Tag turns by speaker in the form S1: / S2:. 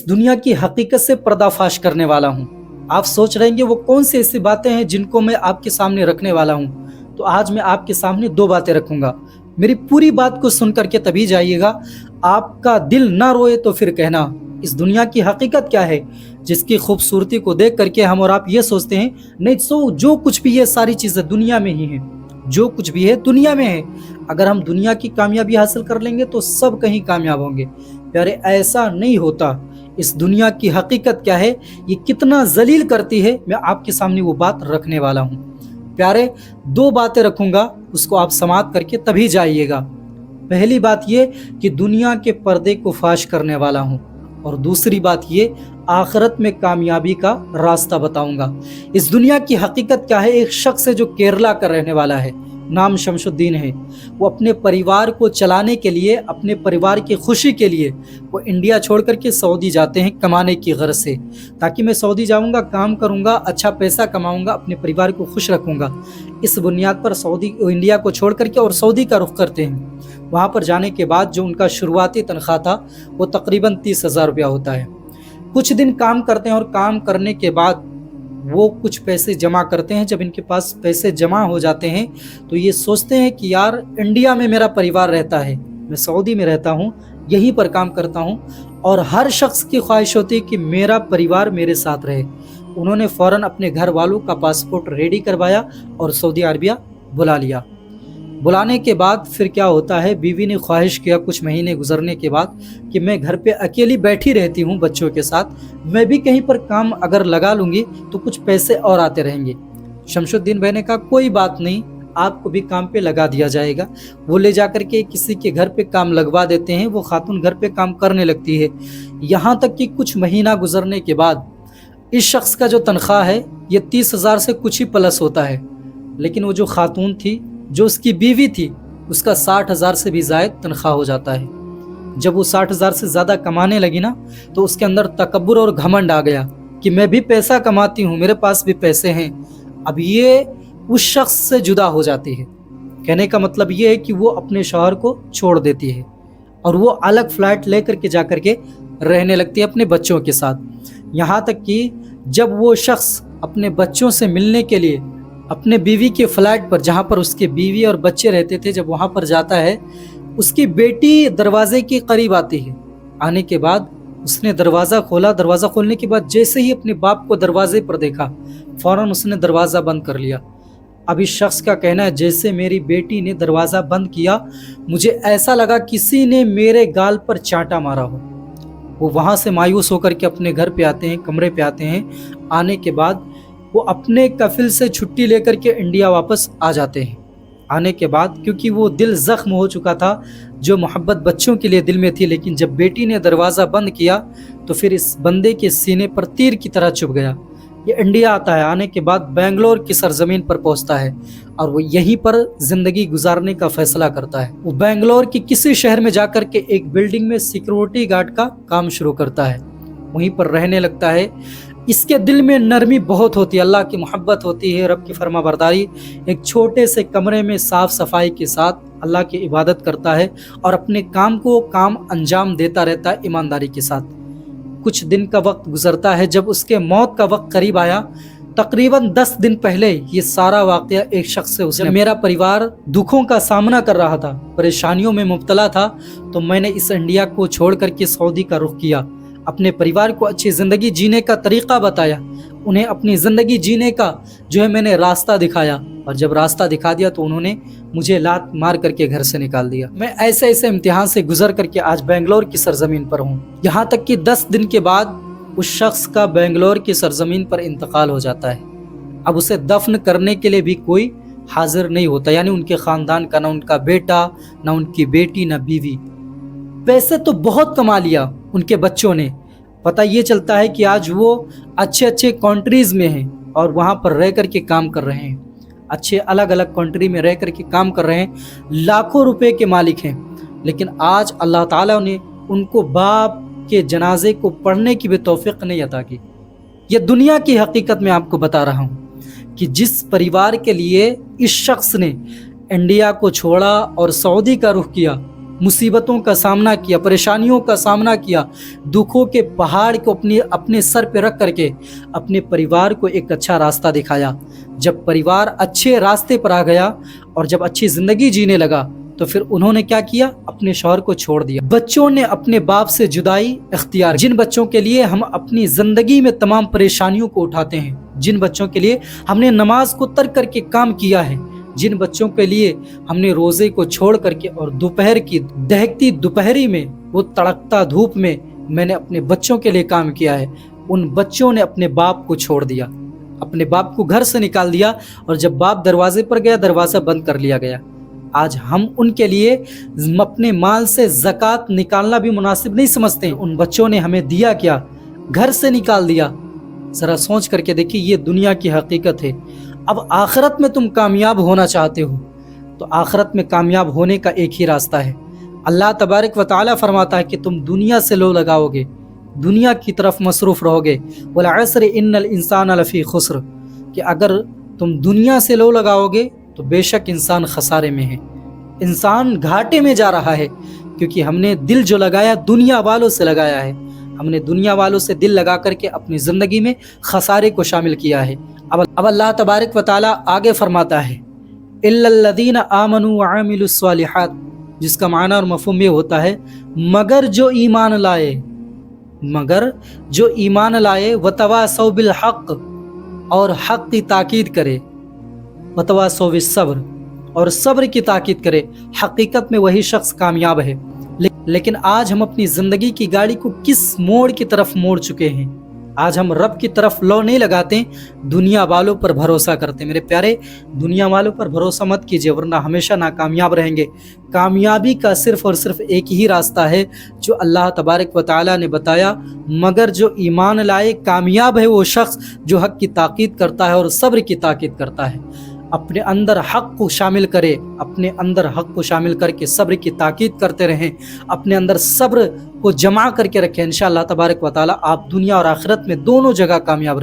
S1: इस दुनिया की हकीकत से पर्दाफाश करने वाला हूँ। आप सोच रहे हैं कि वो कौन सी ऐसी बातें हैं जिनको मैं आपके सामने रखने वाला हूँ। तो आज मैं आपके सामने दो बातें रखूंगा। मेरी पूरी बात को सुन करके तभी जाइएगा। आपका दिल ना रोए तो फिर कहना। इस दुनिया की हकीकत क्या है जिसकी खूबसूरती को देख करके हम और आप ये सोचते हैं नहीं जो कुछ भी है सारी चीज़ें दुनिया में ही है, जो कुछ भी है दुनिया में है। अगर हम दुनिया की कामयाबी हासिल कर लेंगे तो सब कहीं कामयाब होंगे। प्यारे, ऐसा नहीं होता। इस दुनिया की हकीकत क्या है, ये कितना जलील करती है, मैं आपके सामने वो बात रखने वाला हूँ। प्यारे, दो बातें रखूंगा, उसको आप समाप्त करके तभी जाइएगा। पहली बात ये कि दुनिया के पर्दे को फाश करने वाला हूँ, और दूसरी बात ये आखिरत में कामयाबी का रास्ता बताऊंगा। इस दुनिया की हकीकत क्या है, एक शख्स है जो केरला का रहने वाला है, नाम शमशुद्दीन है। वो अपने परिवार को चलाने के लिए, अपने परिवार की खुशी के लिए वो इंडिया छोड़ करके सऊदी जाते हैं कमाने की गर्ज से, ताकि मैं सऊदी जाऊंगा, काम करूंगा, अच्छा पैसा कमाऊंगा, अपने परिवार को खुश रखूंगा। इस बुनियाद पर इंडिया को छोड़ करके और सऊदी का रुख करते हैं। वहाँ पर जाने के बाद जो उनका शुरुआती तनख्वाह था वो तकरीबन 30,000 रुपया होता है। कुछ दिन काम करते हैं और काम करने के बाद वो कुछ पैसे जमा करते हैं। जब इनके पास पैसे जमा हो जाते हैं तो ये सोचते हैं कि यार इंडिया में मेरा परिवार रहता है, मैं सऊदी में रहता हूँ, यहीं पर काम करता हूँ, और हर शख्स की ख्वाहिश होती है कि मेरा परिवार मेरे साथ रहे। उन्होंने फ़ौरन अपने घर वालों का पासपोर्ट रेडी करवाया और सऊदी अरबिया बुला लिया। बुलाने के बाद फिर क्या होता है, बीवी ने ख्वाहिश किया कुछ महीने गुजरने के बाद कि मैं घर पे अकेली बैठी रहती हूँ बच्चों के साथ, मैं भी कहीं पर काम अगर लगा लूँगी तो कुछ पैसे और आते रहेंगे। शमशुद्दीन भाई ने कहा कोई बात नहीं, आपको भी काम पे लगा दिया जाएगा। वो ले जा करके किसी के घर पे काम लगवा देते हैं। वो खातून घर पे काम करने लगती है। यहाँ तक कि कुछ महीना गुजरने के बाद इस शख्स का जो तनख्वाह है ये 30,000 से कुछ ही प्लस होता है, लेकिन वो जो खातून थी, जो उसकी बीवी थी, उसका 60,000 से भी ज़ायद तनख्वाह हो जाता है। जब वो 60,000 से ज़्यादा कमाने लगी ना तो उसके अंदर तकब्बुर और घमंड आ गया कि मैं भी पैसा कमाती हूँ, मेरे पास भी पैसे हैं। अब ये उस शख्स से जुदा हो जाती है। कहने का मतलब ये है कि वो अपने शौहर को छोड़ देती है और वो अलग फ्लैट ले करके जा करके रहने लगती है अपने बच्चों के साथ। यहाँ तक कि जब वो शख्स अपने बच्चों से मिलने के लिए अपने बीवी के फ्लैट पर, जहाँ पर उसके बीवी और बच्चे रहते थे, जब वहाँ पर जाता है, उसकी बेटी दरवाजे के करीब आती है। आने के बाद उसने दरवाज़ा खोला। दरवाज़ा खोलने के बाद जैसे ही अपने बाप को दरवाजे पर देखा, फ़ौरन उसने दरवाज़ा बंद कर लिया। अब इस शख्स का कहना है जैसे मेरी बेटी ने दरवाज़ा बंद किया, मुझे ऐसा लगा किसी ने मेरे गाल पर चांटा मारा हो। वो वहाँ से मायूस होकर के अपने घर पे आते हैं, कमरे पे आते हैं। आने के बाद वो अपने कफिल से छुट्टी लेकर के इंडिया वापस आ जाते हैं। आने के बाद क्योंकि वो दिल ज़ख्म हो चुका था, जो मोहब्बत बच्चों के लिए दिल में थी, लेकिन जब बेटी ने दरवाज़ा बंद किया तो फिर इस बंदे के सीने पर तीर की तरह चुभ गया। ये इंडिया आता है। आने के बाद बेंगलोर की सरजमीन पर पहुंचता है और वो यहीं पर ज़िंदगी गुजारने का फ़ैसला करता है। वो बेंगलोर की किसी शहर में जाकर के एक बिल्डिंग में सिक्योरिटी गार्ड का काम शुरू करता है, वहीं पर रहने लगता है। इसके दिल में नरमी बहुत होती है, अल्लाह की मोहब्बत होती है, रब की फरमाबरदारी। एक छोटे से कमरे में साफ़ सफाई के साथ अल्लाह की इबादत करता है और अपने काम को अंजाम देता रहता है ईमानदारी के साथ। कुछ दिन का वक्त गुजरता है। जब उसके मौत का वक्त करीब आया, तकरीबन 10 दिन पहले ये सारा वाक़या एक शख्स से उसने, मेरा परिवार दुखों का सामना कर रहा था, परेशानियों में मुब्तला था, तो मैंने इस इंडिया को छोड़ करके सऊदी का रुख किया। अपने परिवार को अच्छी ज़िंदगी जीने का तरीक़ा बताया, उन्हें अपनी ज़िंदगी जीने का जो है मैंने रास्ता दिखाया, और जब रास्ता दिखा दिया तो उन्होंने मुझे लात मार करके घर से निकाल दिया। मैं ऐसे ऐसे इम्तिहान से गुजर करके आज बेंगलोर की सरजमीन पर हूँ। यहाँ तक कि 10 दिन के बाद उस शख्स का बेंगलोर की सरजमीन पर इंतकाल हो जाता है। अब उसे दफन करने के लिए भी कोई हाजिर नहीं होता, यानी उनके ख़ानदान का, ना उनका बेटा, ना उनकी बेटी, ना बीवी। पैसे तो बहुत कमा लिया उनके बच्चों ने। पता ये चलता है कि आज वो अच्छे अच्छे कंट्रीज़ में हैं और वहाँ पर रह कर के काम कर रहे हैं, अच्छे अलग अलग कंट्री में रह कर के काम कर रहे हैं, लाखों रुपए के मालिक हैं। लेकिन आज अल्लाह ताला ने उनको बाप के जनाजे को पढ़ने की भी तौफीक नहीं अता की। ये दुनिया की हकीकत में आपको बता रहा हूँ कि जिस परिवार के लिए इस शख्स ने इंडिया को छोड़ा और सऊदी का रुख किया, मुसीबतों का सामना किया, परेशानियों का सामना किया, दुखों के पहाड़ को अपने सर पे रख करके अपने परिवार को एक अच्छा रास्ता दिखाया। जब परिवार अच्छे रास्ते पर आ गया और जब अच्छी ज़िंदगी जीने लगा तो फिर उन्होंने क्या किया, अपने शौहर को छोड़ दिया। बच्चों ने अपने बाप से जुदाई इख्तियार, जिन बच्चों के लिए हम अपनी ज़िंदगी में तमाम परेशानियों को उठाते हैं, जिन बच्चों के लिए हमने नमाज को तर्क करके काम किया है, जिन बच्चों के लिए हमने रोज़े को छोड़ करके और दोपहर की दहकती दोपहरी में, वो तड़कता धूप में मैंने अपने बच्चों के लिए काम किया है, उन बच्चों ने अपने बाप को छोड़ दिया, अपने बाप को घर से निकाल दिया और जब बाप दरवाजे पर गया दरवाज़ा बंद कर लिया गया। आज हम उनके लिए अपने माल से ज़कात निकालना भी मुनासिब नहीं समझते। उन बच्चों ने हमें दिया क्या, घर से निकाल दिया। ज़रा सोच करके देखिए, ये दुनिया की हकीकत है। अब आखिरत में तुम कामयाब होना चाहते हो तो आखिरत में कामयाब होने का एक ही रास्ता है। अल्लाह तबारक व तआला फरमाता है कि तुम दुनिया से लो लगाओगे, दुनिया की तरफ मसरूफ़ रहोगे, वल अस्र इन्नल इंसान लफ़ी खुस्र, कि अगर तुम दुनिया से लो लगाओगे तो बेशक इंसान खसारे में है, इंसान घाटे में जा रहा है, क्योंकि हमने दिल जो लगाया दुनिया वालों से लगाया है। हमने दुनिया वालों से दिल लगा करके अपनी ज़िंदगी में खसारे को शामिल किया है। अब अल्लाह तबारक व तआला आगे फरमाता है, इल्लल्लज़ीना आमनू व आमिलुस्सालिहात, जिसका माना और मफ़हूम ये होता है मगर जो ईमान लाए, मगर जो ईमान लाए, वतवासौ बिल हक़, और हक़ की ताकीद करे, वतवासौ बिस्सब्र, और सब्र की ताकीद करे, हकीकत में वही शख्स कामयाब है। लेकिन आज हम अपनी ज़िंदगी की गाड़ी को किस मोड़ की तरफ मोड़ चुके हैं। आज हम रब की तरफ लो नहीं लगाते, दुनिया वालों पर भरोसा करते। मेरे प्यारे, दुनिया वालों पर भरोसा मत कीजिए, वरना हमेशा नाकामयाब रहेंगे। कामयाबी का सिर्फ़ और सिर्फ एक ही रास्ता है जो अल्लाह तबारक व तआला ने बताया, मगर जो ईमान लाए, कामयाब है वो शख्स जो हक़ की ताकीद करता है और सब्र की ताकीद करता है। अपने अंदर हक़ को शामिल करे, अपने अंदर हक़ को शामिल करके सब्र की ताकीद करते रहें, अपने अंदर सब्र को जमा करके रखें। इंशाअल्लाह तबारक व तआला आप दुनिया और आखिरत में दोनों जगह कामयाब रहें।